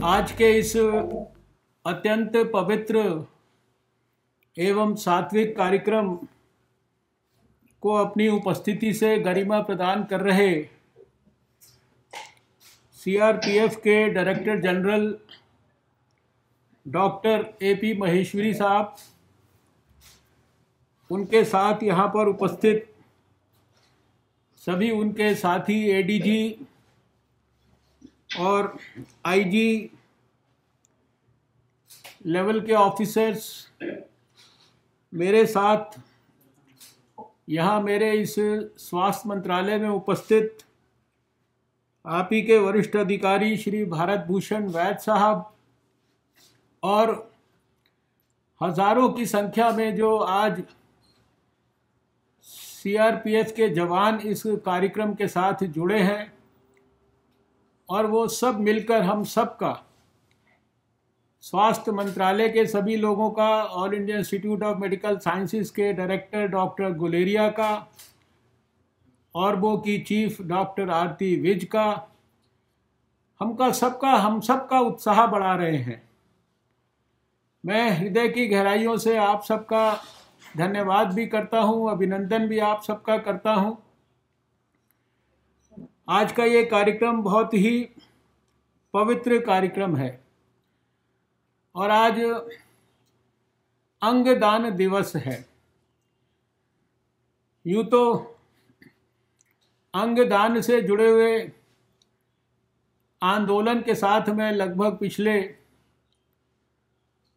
आज के इस अत्यंत पवित्र एवं सात्विक कार्यक्रम को अपनी उपस्थिति से गरिमा प्रदान कर रहे सीआरपीएफ के director general doctor AP Maheshwari साहब, उनके साथ यहाँ पर उपस्थित सभी उनके साथी एडीजी और आईजी लेवल के ऑफिसर्स, मेरे साथ यहाँ मेरे इस स्वास्थ्य मंत्रालय में उपस्थित आप ही के वरिष्ठ अधिकारी श्री भारत भूषण वैद्य साहब और हजारों की संख्या में जो आज सीआरपीएफ के जवान इस कार्यक्रम के साथ जुड़े हैं, और वो सब मिलकर हम सबका, स्वास्थ्य मंत्रालय के सभी लोगों का, all India institute of medical sciences के डायरेक्टर डॉक्टर गुलेरिया का, ऑर्बो की चीफ डॉक्टर आरती विज का, हम सबका उत्साह बढ़ा रहे हैं। मैं हृदय की गहराइयों से आप सबका धन्यवाद भी करता हूं, अभिनंदन भी आप सबका करता हूं। आज का ये कार्यक्रम बहुत ही पवित्र कार्यक्रम है और आज अंगदान दिवस है। यूँ तो अंगदान से जुड़े हुए आंदोलन के साथ मैं लगभग पिछले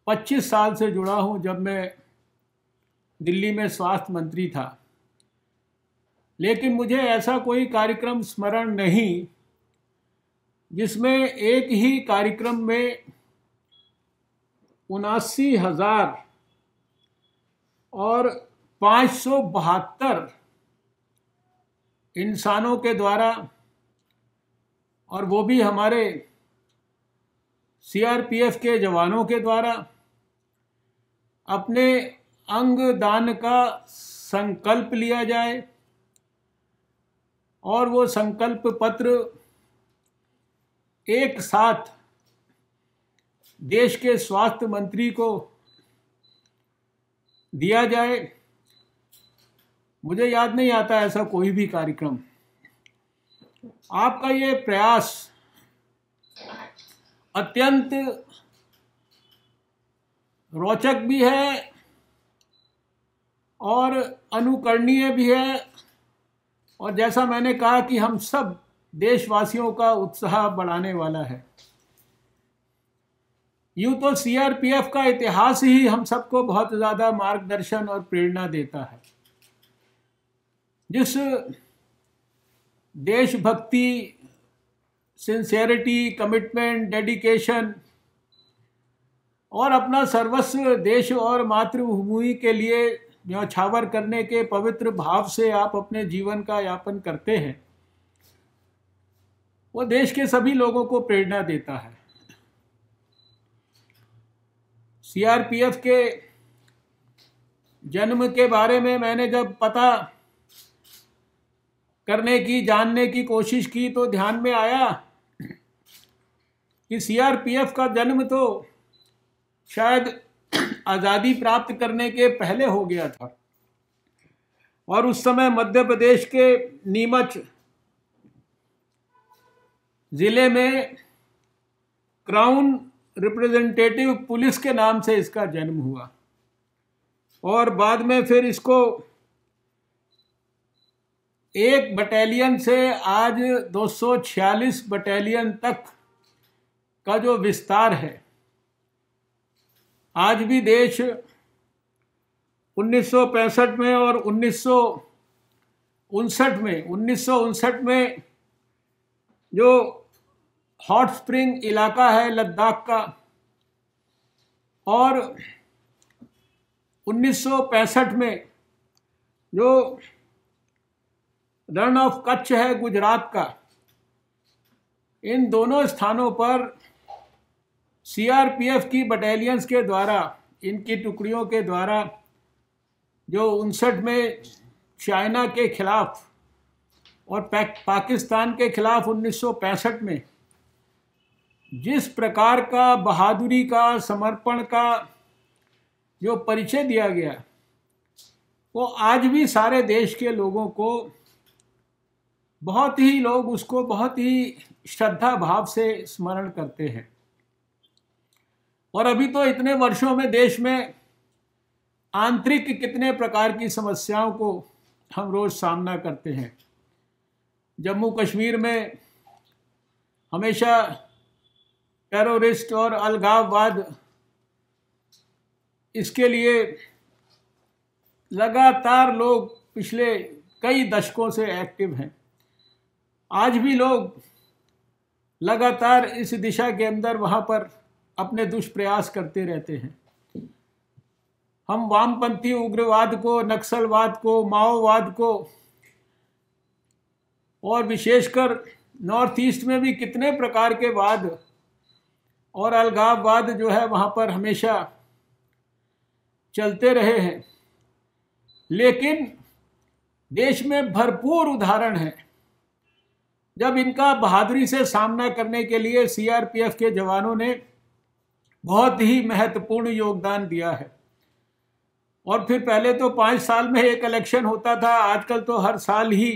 25 साल से जुड़ा हूँ, जब मैं दिल्ली में स्वास्थ्य मंत्री था। लेकिन मुझे ऐसा कोई कार्यक्रम स्मरण नहीं जिसमें एक ही कार्यक्रम में 79,000 और 572 इंसानों के द्वारा, और वो भी हमारे सीआरपीएफ के जवानों के द्वारा, अपने अंगदान का संकल्प लिया जाए और वो संकल्प पत्र एक साथ देश के स्वास्थ्य मंत्री को दिया जाए। मुझे याद नहीं आता ऐसा कोई भी कार्यक्रम। आपका ये प्रयास अत्यंत रोचक भी है और अनुकरणीय भी है, और जैसा मैंने कहा कि हम सब देशवासियों का उत्साह बढ़ाने वाला है। यूँ तो सीआरपीएफ का इतिहास ही हम सबको बहुत ज़्यादा मार्गदर्शन और प्रेरणा देता है। जिस देशभक्ति, सिंसियरिटी, कमिटमेंट, डेडिकेशन और अपना सर्वस्व देश और मातृभूमि के लिए न्यौछावर करने के पवित्र भाव से आप अपने जीवन का यापन करते हैं, वो देश के सभी लोगों को प्रेरणा देता है। सीआरपीएफ के जन्म के बारे में मैंने जब पता करने की, जानने की कोशिश की, तो ध्यान में आया कि सीआरपीएफ का जन्म तो शायद आज़ादी प्राप्त करने के पहले हो गया था, और उस समय मध्य प्रदेश के नीमच जिले में क्राउन रिप्रेजेंटेटिव पुलिस के नाम से इसका जन्म हुआ, और बाद में फिर इसको एक बटालियन से आज 246 बटालियन तक का जो विस्तार है। आज भी देश 1965 में और 1959 में जो हॉट स्प्रिंग इलाका है लद्दाख का, और 1965 में जो रण ऑफ कच्छ है गुजरात का, इन दोनों स्थानों पर सीआरपीएफ की बटालियंस के द्वारा, इनकी टुकड़ियों के द्वारा जो 59 में चाइना के खिलाफ और पाकिस्तान के खिलाफ 1965 में जिस प्रकार का बहादुरी का, समर्पण का जो परिचय दिया गया, वो आज भी सारे देश के लोगों को बहुत ही लोग उसको बहुत ही श्रद्धा भाव से स्मरण करते हैं। और अभी तो इतने वर्षों में देश में आंतरिक कितने प्रकार की समस्याओं को हम रोज सामना करते हैं। जम्मू कश्मीर में हमेशा टेररिस्ट और अलगाववाद, इसके लिए लगातार लोग पिछले कई दशकों से एक्टिव हैं। आज भी लोग लगातार इस दिशा के अंदर वहाँ पर अपने दुष्प्रयास करते रहते हैं। हम वामपंथी उग्रवाद को, नक्सलवाद को, माओवाद को और विशेषकर नॉर्थ ईस्ट में भी कितने प्रकार के वाद और अलगाववाद जो है वहाँ पर हमेशा चलते रहे हैं। लेकिन देश में भरपूर उदाहरण है जब इनका बहादुरी से सामना करने के लिए सीआरपीएफ के जवानों ने बहुत ही महत्वपूर्ण योगदान दिया है। और फिर पहले तो 5 साल में एक इलेक्शन होता था, आजकल तो हर साल ही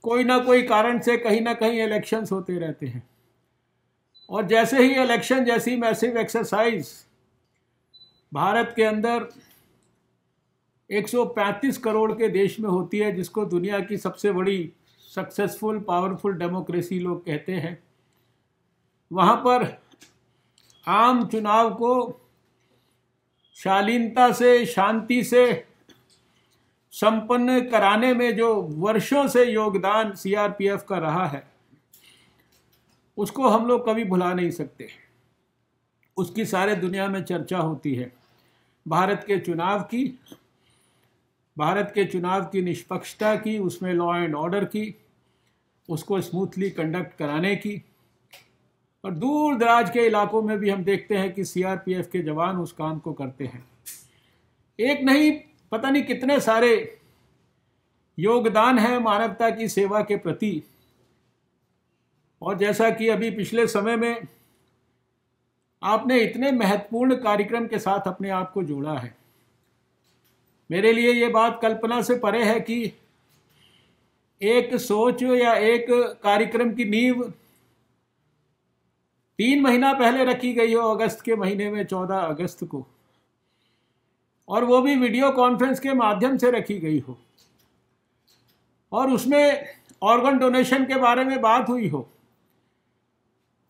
कोई ना कोई कारण से कहीं ना कहीं इलेक्शंस होते रहते हैं। और जैसे ही इलेक्शन जैसी मैसिव एक्सरसाइज भारत के अंदर 135 करोड़ के देश में होती है, जिसको दुनिया की सबसे बड़ी सक्सेसफुल पावरफुल डेमोक्रेसी लोग कहते हैं, वहाँ पर आम चुनाव को शालीनता से, शांति से संपन्न कराने में जो वर्षों से योगदान सीआरपीएफ का रहा है, उसको हम लोग कभी भुला नहीं सकते। उसकी सारे दुनिया में चर्चा होती है। भारत के चुनाव की निष्पक्षता की, उसमें लॉ एंड ऑर्डर की, उसको स्मूथली कंडक्ट कराने की। और दूर दराज के इलाकों में भी हम देखते हैं कि सीआरपीएफ के जवान उस काम को करते हैं। एक नहीं, पता नहीं कितने सारे योगदान है मानवता की सेवा के प्रति। और जैसा कि अभी पिछले समय में आपने इतने महत्वपूर्ण कार्यक्रम के साथ अपने आप को जोड़ा है, मेरे लिए ये बात कल्पना से परे है कि एक सोच या एक कार्यक्रम की नींव 3 महीना पहले रखी गई हो, अगस्त के महीने में 14 अगस्त को, और वो भी वीडियो कॉन्फ्रेंस के माध्यम से रखी गई हो, और उसमें ऑर्गन डोनेशन के बारे में बात हुई हो,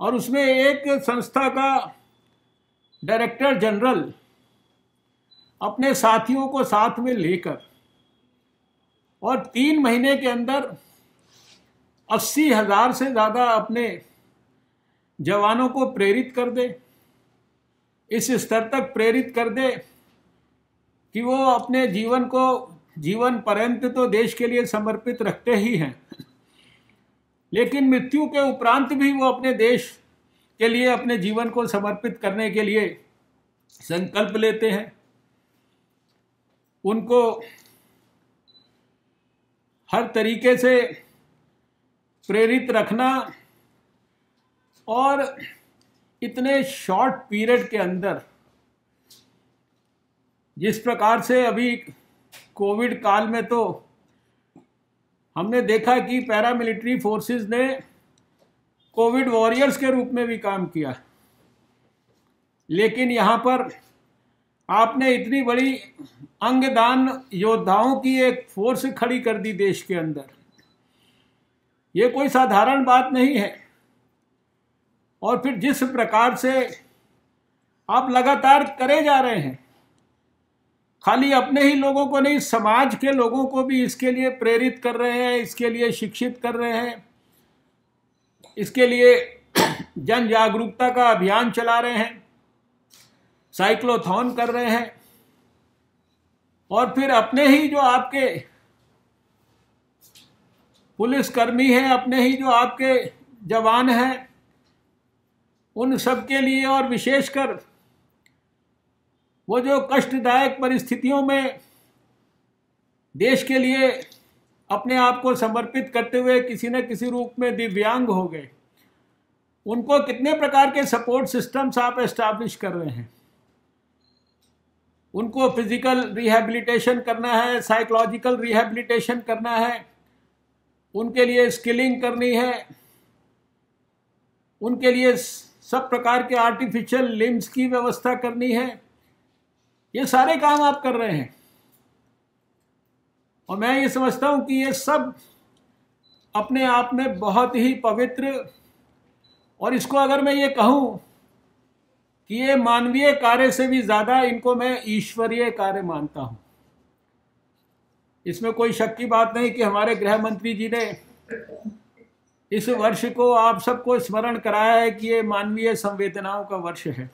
और उसमें एक संस्था का डायरेक्टर जनरल अपने साथियों को साथ में लेकर और 3 महीने के अंदर 80,000 से ज़्यादा अपने जवानों को प्रेरित कर दे, इस स्तर तक प्रेरित कर दे कि वो अपने जीवन को जीवन पर्यंत तो देश के लिए समर्पित रखते ही हैं, लेकिन मृत्यु के उपरांत भी वो अपने देश के लिए अपने जीवन को समर्पित करने के लिए संकल्प लेते हैं। उनको हर तरीके से प्रेरित रखना और इतने शॉर्ट पीरियड के अंदर, जिस प्रकार से अभी कोविड काल में तो हमने देखा कि पैरामिलिट्री फोर्सेस ने कोविड वॉरियर्स के रूप में भी काम किया, लेकिन यहाँ पर आपने इतनी बड़ी अंगदान योद्धाओं की एक फोर्स खड़ी कर दी देश के अंदर। ये कोई साधारण बात नहीं है। और फिर जिस प्रकार से आप लगातार करे जा रहे हैं, खाली अपने ही लोगों को नहीं, समाज के लोगों को भी इसके लिए प्रेरित कर रहे हैं, इसके लिए शिक्षित कर रहे हैं, इसके लिए जन जागरूकता का अभियान चला रहे हैं, साइक्लोथॉन कर रहे हैं, और फिर अपने ही जो आपके पुलिसकर्मी हैं, अपने ही जो आपके जवान हैं, उन सब के लिए, और विशेषकर वो जो कष्टदायक परिस्थितियों में देश के लिए अपने आप को समर्पित करते हुए किसी न किसी रूप में दिव्यांग हो गए, उनको कितने प्रकार के सपोर्ट सिस्टम्स आप एस्टैब्लिश कर रहे हैं। उनको फिजिकल रिहैबिलिटेशन करना है, साइकोलॉजिकल रिहैबिलिटेशन करना है, उनके लिए स्किलिंग करनी है, उनके लिए सब प्रकार के आर्टिफिशियल लिम्स की व्यवस्था करनी है। ये सारे काम आप कर रहे हैं और मैं ये समझता हूं कि ये सब अपने आप में बहुत ही पवित्र, और इसको अगर मैं ये कहूं कि ये मानवीय कार्य से भी ज़्यादा इनको मैं ईश्वरीय कार्य मानता हूं। इसमें कोई शक की बात नहीं कि हमारे गृह मंत्री जी ने इस वर्ष को आप सबको स्मरण कराया है कि ये मानवीय संवेदनाओं का वर्ष है।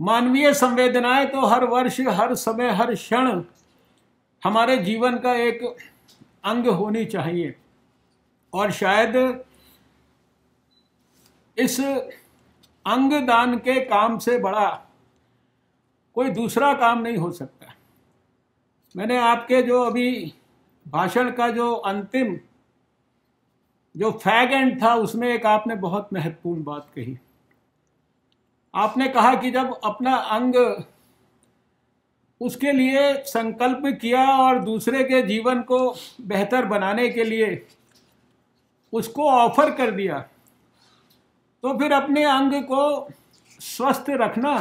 मानवीय संवेदनाएं तो हर वर्ष, हर समय, हर क्षण हमारे जीवन का एक अंग होनी चाहिए, और शायद इस अंग दान के काम से बड़ा कोई दूसरा काम नहीं हो सकता। मैंने आपके जो अभी भाषण का जो अंतिम जो फैग एंड था, उसमें एक आपने बहुत महत्वपूर्ण बात कही। आपने कहा कि जब अपना अंग उसके लिए संकल्प किया और दूसरे के जीवन को बेहतर बनाने के लिए उसको ऑफर कर दिया, तो फिर अपने अंग को स्वस्थ रखना,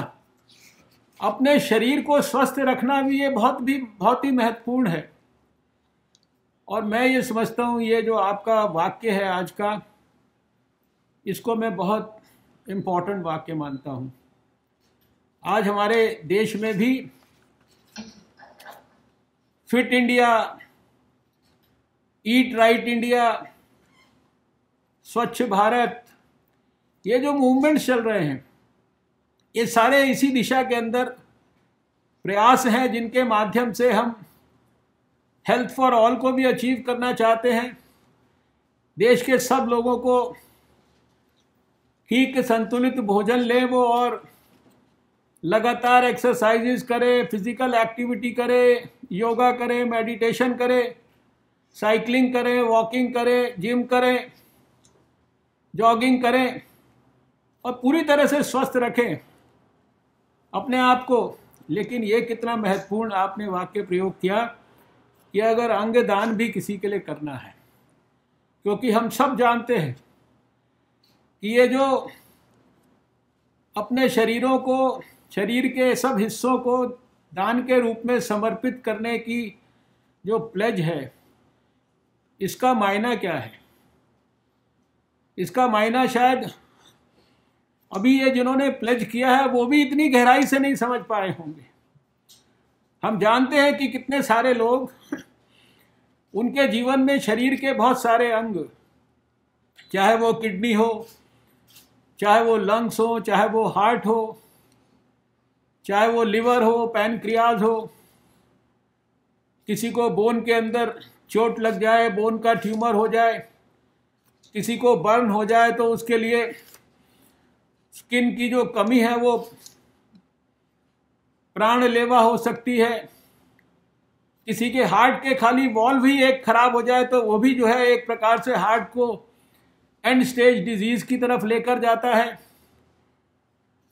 अपने शरीर को स्वस्थ रखना भी ये बहुत ही महत्वपूर्ण है। और मैं ये समझता हूँ ये जो आपका वाक्य है आज का, इसको मैं बहुत इम्पोर्टेंट वाक्य मानता हूँ। आज हमारे देश में भी fit India, eat right India, स्वच्छ भारत, ये जो मूवमेंट्स चल रहे हैं, ये सारे इसी दिशा के अंदर प्रयास हैं जिनके माध्यम से हम हेल्थ फॉर ऑल को भी अचीव करना चाहते हैं। देश के सब लोगों को ठीक संतुलित भोजन लें वो, और लगातार एक्सरसाइजेस करें, फिजिकल एक्टिविटी करें, योगा करें, मेडिटेशन करें, साइकिलिंग करें, वॉकिंग करें, जिम करें, जॉगिंग करें, और पूरी तरह से स्वस्थ रखें अपने आप को। लेकिन ये कितना महत्वपूर्ण आपने वाक्य प्रयोग किया कि अगर अंग दान भी किसी के लिए करना है, क्योंकि हम सब जानते हैं कि ये जो अपने शरीरों को, शरीर के सब हिस्सों को दान के रूप में समर्पित करने की जो प्लेज है, इसका मायना क्या है। इसका मायना शायद अभी ये जिन्होंने प्लेज किया है वो भी इतनी गहराई से नहीं समझ पाए होंगे। हम जानते हैं कि कितने सारे लोग, उनके जीवन में शरीर के बहुत सारे अंग, चाहे वो किडनी हो, चाहे वो लंग्स हो, चाहे वो हार्ट हो, चाहे वो लिवर हो, पैनक्रियाज हो, किसी को बोन के अंदर चोट लग जाए, बोन का ट्यूमर हो जाए, किसी को बर्न हो जाए तो उसके लिए स्किन की जो कमी है वो प्राणलेवा हो सकती है। किसी के हार्ट के खाली वॉल्व ही एक खराब हो जाए तो वो भी जो है एक प्रकार से हार्ट को एंड स्टेज डिजीज की तरफ लेकर जाता है।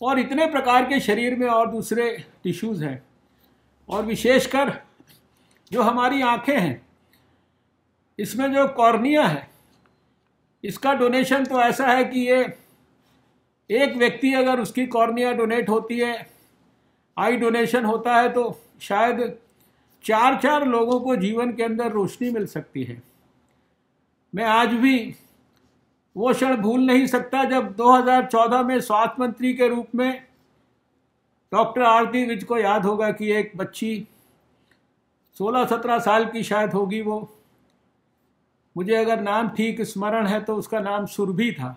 और इतने प्रकार के शरीर में और दूसरे टिश्यूज़ हैं, और विशेषकर जो हमारी आंखें हैं, इसमें जो कॉर्निया है, इसका डोनेशन तो ऐसा है कि ये एक व्यक्ति अगर उसकी कॉर्निया डोनेट होती है, आई डोनेशन होता है, तो शायद 4 लोगों को जीवन के अंदर रोशनी मिल सकती है। मैं आज भी वो क्षण भूल नहीं सकता जब 2014 में स्वास्थ्य मंत्री के रूप में डॉक्टर आरती विज को याद होगा कि एक बच्ची 16-17 साल की शायद होगी, वो, मुझे अगर नाम ठीक स्मरण है तो उसका नाम सुरभि था,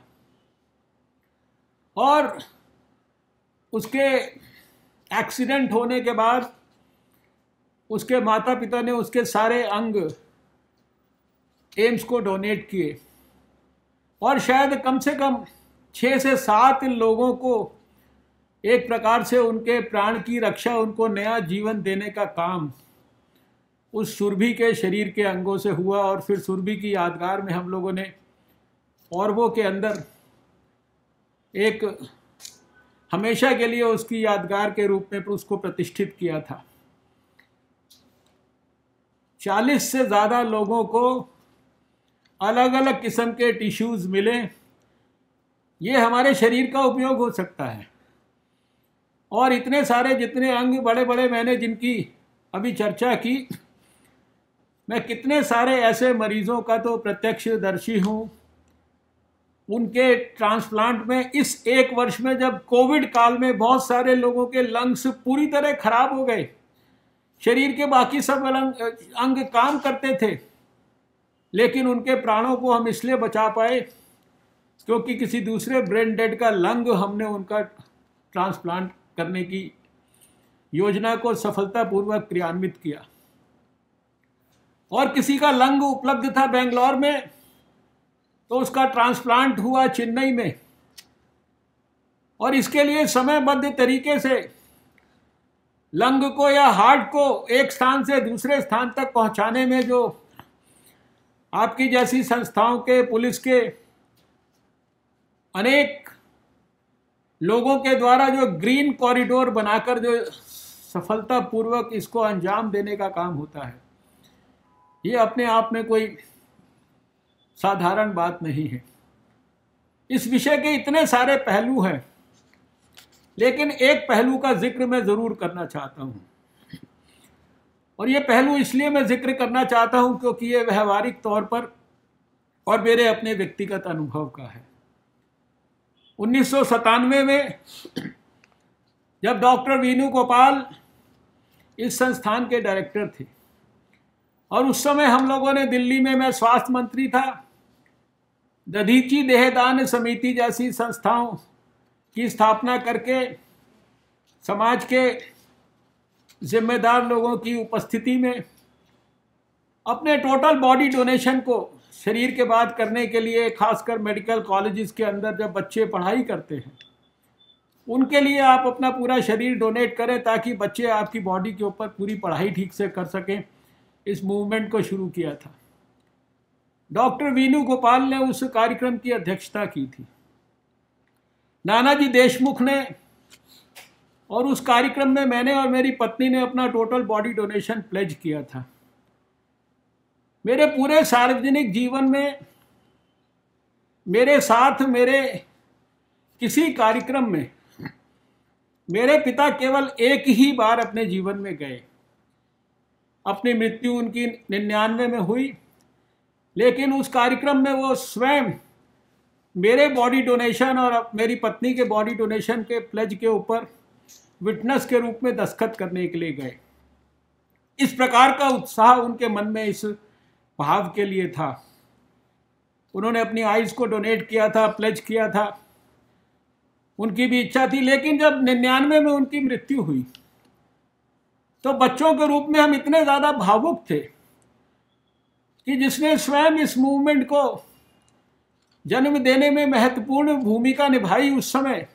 और उसके एक्सीडेंट होने के बाद उसके माता पिता ने उसके सारे अंग एम्स को डोनेट किए, और शायद कम से कम 6 से 7 लोगों को एक प्रकार से उनके प्राण की रक्षा, उनको नया जीवन देने का काम उस सुरभि के शरीर के अंगों से हुआ और फिर सुरभि की यादगार में हम लोगों ने पौरवों के अंदर एक हमेशा के लिए उसकी यादगार के रूप में उसको प्रतिष्ठित किया था। 40 से ज़्यादा लोगों को अलग अलग किस्म के टिश्यूज़ मिले। ये हमारे शरीर का उपयोग हो सकता है। और इतने सारे जितने अंग बड़े बड़े मैंने जिनकी अभी चर्चा की, मैं कितने सारे ऐसे मरीजों का तो प्रत्यक्षदर्शी हूँ। उनके ट्रांसप्लांट में इस 1 वर्ष में जब कोविड काल में बहुत सारे लोगों के लंग्स पूरी तरह खराब हो गए, शरीर के बाकी सब अंग काम करते थे, लेकिन उनके प्राणों को हम इसलिए बचा पाए क्योंकि किसी दूसरे ब्रेन डेड का लंग हमने उनका ट्रांसप्लांट करने की योजना को सफलतापूर्वक क्रियान्वित किया। और किसी का लंग उपलब्ध था बेंगलोर में, तो उसका ट्रांसप्लांट हुआ चेन्नई में। और इसके लिए समयबद्ध तरीके से लंग को या हार्ट को एक स्थान से दूसरे स्थान तक पहुंचाने में जो आपकी जैसी संस्थाओं के, पुलिस के अनेक लोगों के द्वारा जो ग्रीन कॉरिडोर बनाकर जो सफलतापूर्वक इसको अंजाम देने का काम होता है, ये अपने आप में कोई साधारण बात नहीं है। इस विषय के इतने सारे पहलू हैं, लेकिन एक पहलू का जिक्र मैं ज़रूर करना चाहता हूँ। और ये पहलू इसलिए मैं जिक्र करना चाहता हूँ क्योंकि ये व्यवहारिक तौर पर और मेरे अपने व्यक्तिगत अनुभव का है। 1997 में जब डॉक्टर वीनू गोपाल इस संस्थान के डायरेक्टर थे, और उस समय हम लोगों ने दिल्ली में, मैं स्वास्थ्य मंत्री था, दधीची देहदान समिति जैसी संस्थाओं की स्थापना करके समाज के जिम्मेदार लोगों की उपस्थिति में अपने टोटल बॉडी डोनेशन को शरीर के बाद करने के लिए, खासकर मेडिकल कॉलेजेस के अंदर जब बच्चे पढ़ाई करते हैं, उनके लिए आप अपना पूरा शरीर डोनेट करें ताकि बच्चे आपकी बॉडी के ऊपर पूरी पढ़ाई ठीक से कर सकें। इस मूवमेंट को शुरू किया था। डॉक्टर वीनू गोपाल ने उस कार्यक्रम की अध्यक्षता की थी। नानाजी देशमुख ने, और उस कार्यक्रम में मैंने और मेरी पत्नी ने अपना टोटल बॉडी डोनेशन प्लेज किया था। मेरे पूरे सार्वजनिक जीवन में मेरे साथ मेरे किसी कार्यक्रम में मेरे पिता केवल एक ही बार अपने जीवन में गए। अपनी मृत्यु उनकी 99 में हुई, लेकिन उस कार्यक्रम में वो स्वयं मेरे बॉडी डोनेशन और मेरी पत्नी के बॉडी डोनेशन के प्लेज के ऊपर विटनेस के रूप में दस्तखत करने के लिए गए। इस प्रकार का उत्साह उनके मन में इस भाव के लिए था। उन्होंने अपनी आइज़ को डोनेट किया था, प्लेज किया था, उनकी भी इच्छा थी। लेकिन जब 99 में उनकी मृत्यु हुई तो बच्चों के रूप में हम इतने ज़्यादा भावुक थे कि जिसने स्वयं इस मूवमेंट को जन्म देने में महत्वपूर्ण भूमिका निभाई, उस समय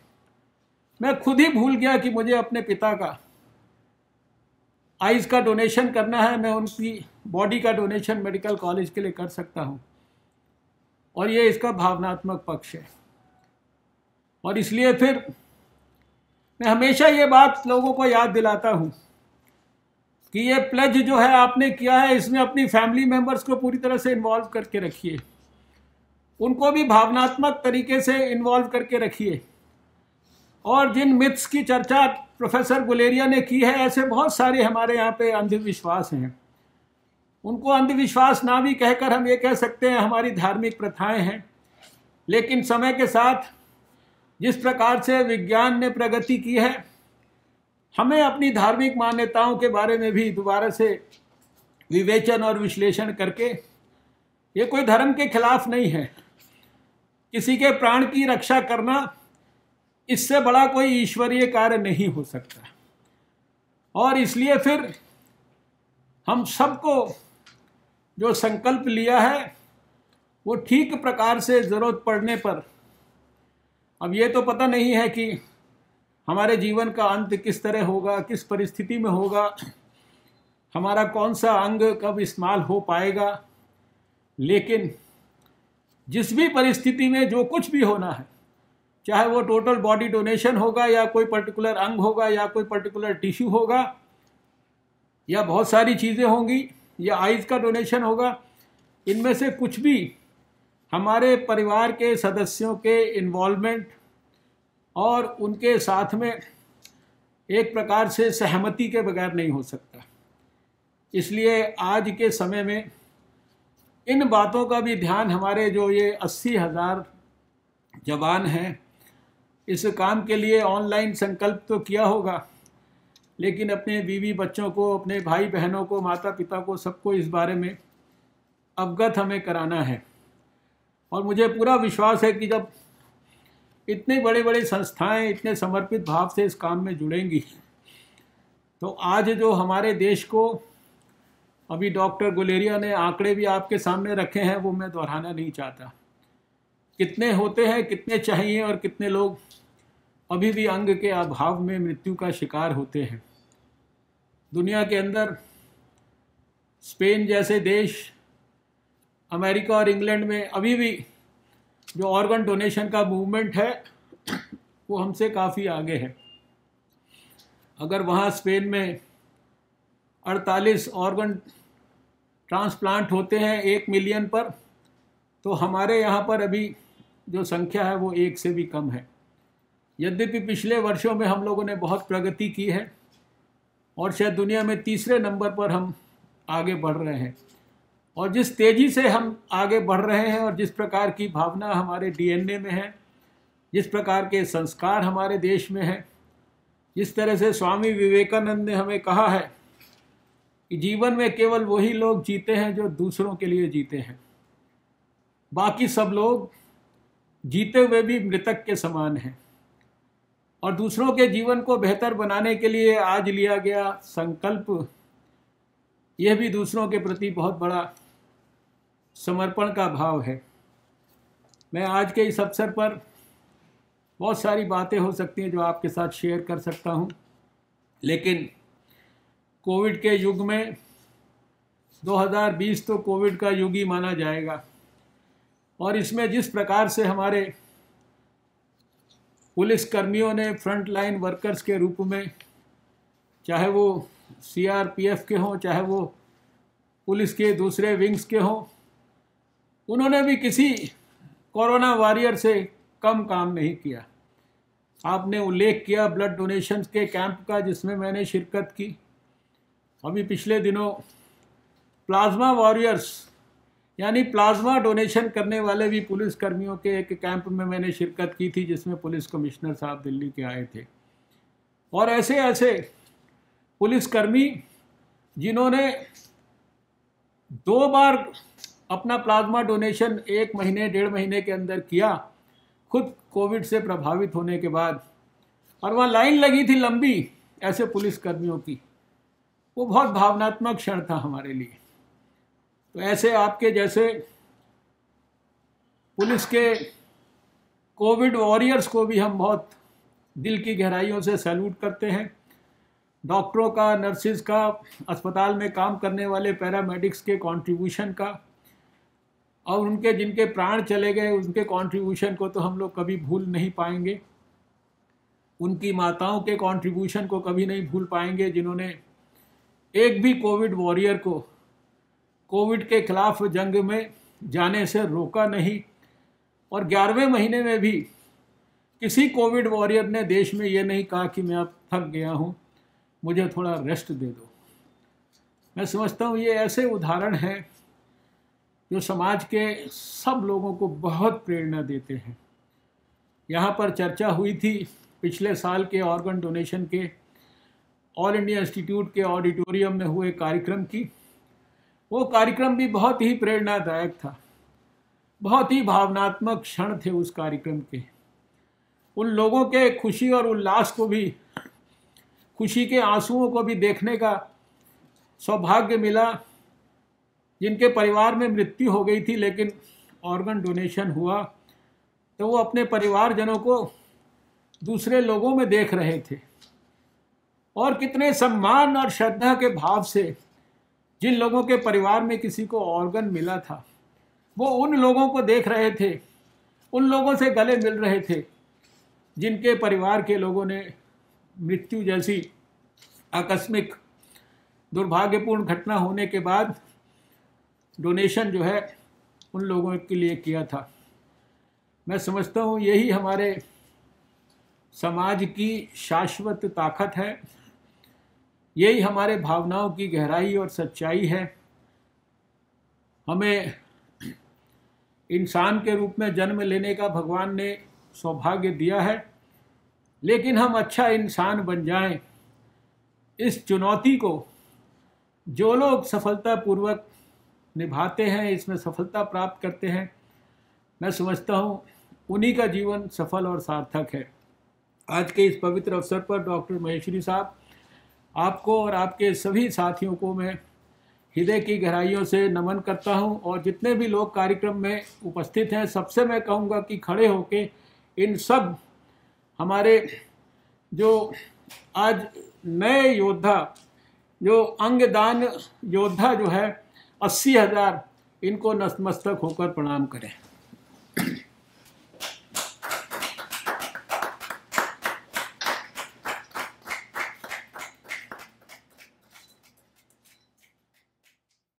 मैं खुद ही भूल गया कि मुझे अपने पिता का आइज़ का डोनेशन करना है। मैं उनकी बॉडी का डोनेशन मेडिकल कॉलेज के लिए कर सकता हूँ, और ये इसका भावनात्मक पक्ष है। और इसलिए फिर मैं हमेशा ये बात लोगों को याद दिलाता हूँ कि ये प्लेज जो है आपने किया है, इसमें अपनी फैमिली मेम्बर्स को पूरी तरह से इन्वॉल्व करके रखिए, उनको भी भावनात्मक तरीके से इन्वॉल्व करके रखिए। और जिन मिथ्स की चर्चा प्रोफेसर गुलेरिया ने की है, ऐसे बहुत सारे हमारे यहाँ पे अंधविश्वास हैं। उनको अंधविश्वास ना भी कहकर हम ये कह सकते हैं हमारी धार्मिक प्रथाएं हैं। लेकिन समय के साथ जिस प्रकार से विज्ञान ने प्रगति की है, हमें अपनी धार्मिक मान्यताओं के बारे में भी दोबारा से विवेचन और विश्लेषण करके, ये कोई धर्म के खिलाफ नहीं है, किसी के प्राण की रक्षा करना, इससे बड़ा कोई ईश्वरीय कार्य नहीं हो सकता। और इसलिए फिर हम सबको जो संकल्प लिया है वो ठीक प्रकार से ज़रूरत पड़ने पर, अब ये तो पता नहीं है कि हमारे जीवन का अंत किस तरह होगा, किस परिस्थिति में होगा, हमारा कौन सा अंग कब इस्तेमाल हो पाएगा, लेकिन जिस भी परिस्थिति में जो कुछ भी होना है, चाहे वो टोटल बॉडी डोनेशन होगा या कोई पर्टिकुलर अंग होगा या कोई पर्टिकुलर टिश्यू होगा या बहुत सारी चीज़ें होंगी या आइज़ का डोनेशन होगा, इनमें से कुछ भी हमारे परिवार के सदस्यों के इन्वॉल्वमेंट और उनके साथ में एक प्रकार से सहमति के बगैर नहीं हो सकता। इसलिए आज के समय में इन बातों का भी ध्यान हमारे जो ये 80,000 जवान हैं, इस काम के लिए ऑनलाइन संकल्प तो किया होगा, लेकिन अपने बीवी बच्चों को, अपने भाई बहनों को, माता पिता को, सबको इस बारे में अवगत हमें कराना है। और मुझे पूरा विश्वास है कि जब इतने बड़े बड़े संस्थाएं इतने समर्पित भाव से इस काम में जुड़ेंगी, तो आज जो हमारे देश को, अभी डॉक्टर गुलेरिया ने आंकड़े भी आपके सामने रखे हैं, वो मैं दोहराना नहीं चाहता, कितने होते हैं, कितने चाहिए और कितने लोग अभी भी अंग के अभाव में मृत्यु का शिकार होते हैं। दुनिया के अंदर स्पेन जैसे देश, अमेरिका और इंग्लैंड में अभी भी जो ऑर्गन डोनेशन का मूवमेंट है वो हमसे काफ़ी आगे है। अगर वहाँ स्पेन में 48 ऑर्गन ट्रांसप्लांट होते हैं 1 मिलियन पर, तो हमारे यहाँ पर अभी जो संख्या है वो 1 से भी कम है। यद्यपि पिछले वर्षों में हम लोगों ने बहुत प्रगति की है और शायद दुनिया में तीसरे नंबर पर हम आगे बढ़ रहे हैं। और जिस तेज़ी से हम आगे बढ़ रहे हैं और जिस प्रकार की भावना हमारे डीएनए में है, जिस प्रकार के संस्कार हमारे देश में हैं, जिस तरह से स्वामी विवेकानंद ने हमें कहा है कि जीवन में केवल वही लोग जीते हैं जो दूसरों के लिए जीते हैं, बाकी सब लोग जीते हुए भी मृतक के समान हैं। और दूसरों के जीवन को बेहतर बनाने के लिए आज लिया गया संकल्प, यह भी दूसरों के प्रति बहुत बड़ा समर्पण का भाव है। मैं आज के इस अवसर पर बहुत सारी बातें हो सकती हैं जो आपके साथ शेयर कर सकता हूं, लेकिन कोविड के युग में 2020 तो कोविड का युग ही माना जाएगा। और इसमें जिस प्रकार से हमारे पुलिस कर्मियों ने फ्रंट लाइन वर्कर्स के रूप में, चाहे वो सीआरपीएफ के हों, चाहे वो पुलिस के दूसरे विंग्स के हों, उन्होंने भी किसी कोरोना वॉरियर से कम काम नहीं किया। आपने उल्लेख किया ब्लड डोनेशन के कैंप का, जिसमें मैंने शिरकत की। अभी पिछले दिनों प्लाज्मा वॉरियर्स यानी प्लाज्मा डोनेशन करने वाले भी पुलिस कर्मियों के एक कैंप में मैंने शिरकत की थी, जिसमें पुलिस कमिश्नर साहब दिल्ली के आए थे। और ऐसे ऐसे पुलिसकर्मी जिन्होंने 2 बार अपना प्लाज्मा डोनेशन 1 महीने 1.5 महीने के अंदर किया, खुद कोविड से प्रभावित होने के बाद, और वहाँ लाइन लगी थी लंबी ऐसे पुलिसकर्मियों की। वो बहुत भावनात्मक क्षण था हमारे लिए। तो ऐसे आपके जैसे पुलिस के कोविड वॉरियर्स को भी हम बहुत दिल की गहराइयों से सैल्यूट करते हैं। डॉक्टरों का, नर्सिस का, अस्पताल में काम करने वाले पैरामेडिक्स के कंट्रीब्यूशन का, और उनके जिनके प्राण चले गए उनके कंट्रीब्यूशन को तो हम लोग कभी भूल नहीं पाएंगे। उनकी माताओं के कंट्रीब्यूशन को कभी नहीं भूल पाएंगे, जिन्होंने एक भी कोविड वॉरियर को कोविड के खिलाफ जंग में जाने से रोका नहीं। और 11वें महीने में भी किसी कोविड वॉरियर ने देश में ये नहीं कहा कि मैं अब थक गया हूँ, मुझे थोड़ा रेस्ट दे दो। मैं समझता हूँ ये ऐसे उदाहरण हैं जो समाज के सब लोगों को बहुत प्रेरणा देते हैं। यहाँ पर चर्चा हुई थी पिछले साल के ऑर्गन डोनेशन के ऑल इंडिया इंस्टीट्यूट के ऑडिटोरियम में हुए कार्यक्रम की। वो कार्यक्रम भी बहुत ही प्रेरणादायक था, बहुत ही भावनात्मक क्षण थे उस कार्यक्रम के। उन लोगों के खुशी और उल्लास को भी, खुशी के आंसुओं को भी देखने का सौभाग्य मिला, जिनके परिवार में मृत्यु हो गई थी लेकिन ऑर्गन डोनेशन हुआ तो वो अपने परिवारजनों को दूसरे लोगों में देख रहे थे। और कितने सम्मान और श्रद्धा के भाव से जिन लोगों के परिवार में किसी को ऑर्गन मिला था, वो उन लोगों को देख रहे थे, उन लोगों से गले मिल रहे थे जिनके परिवार के लोगों ने मृत्यु जैसी आकस्मिक दुर्भाग्यपूर्ण घटना होने के बाद डोनेशन जो है उन लोगों के लिए किया था। मैं समझता हूँ यही हमारे समाज की शाश्वत ताकत है, यही हमारे भावनाओं की गहराई और सच्चाई है। हमें इंसान के रूप में जन्म लेने का भगवान ने सौभाग्य दिया है, लेकिन हम अच्छा इंसान बन जाएं, इस चुनौती को जो लोग सफलतापूर्वक निभाते हैं, इसमें सफलता प्राप्त करते हैं, मैं समझता हूँ उन्हीं का जीवन सफल और सार्थक है। आज के इस पवित्र अवसर पर डॉक्टर महेश्वरी साहब, आपको और आपके सभी साथियों को मैं हृदय की गहराइयों से नमन करता हूं, और जितने भी लोग कार्यक्रम में उपस्थित हैं सबसे मैं कहूंगा कि खड़े होके इन सब हमारे जो आज नए योद्धा, जो अंगदान योद्धा जो है 80,000, इनको नतमस्तक होकर प्रणाम करें।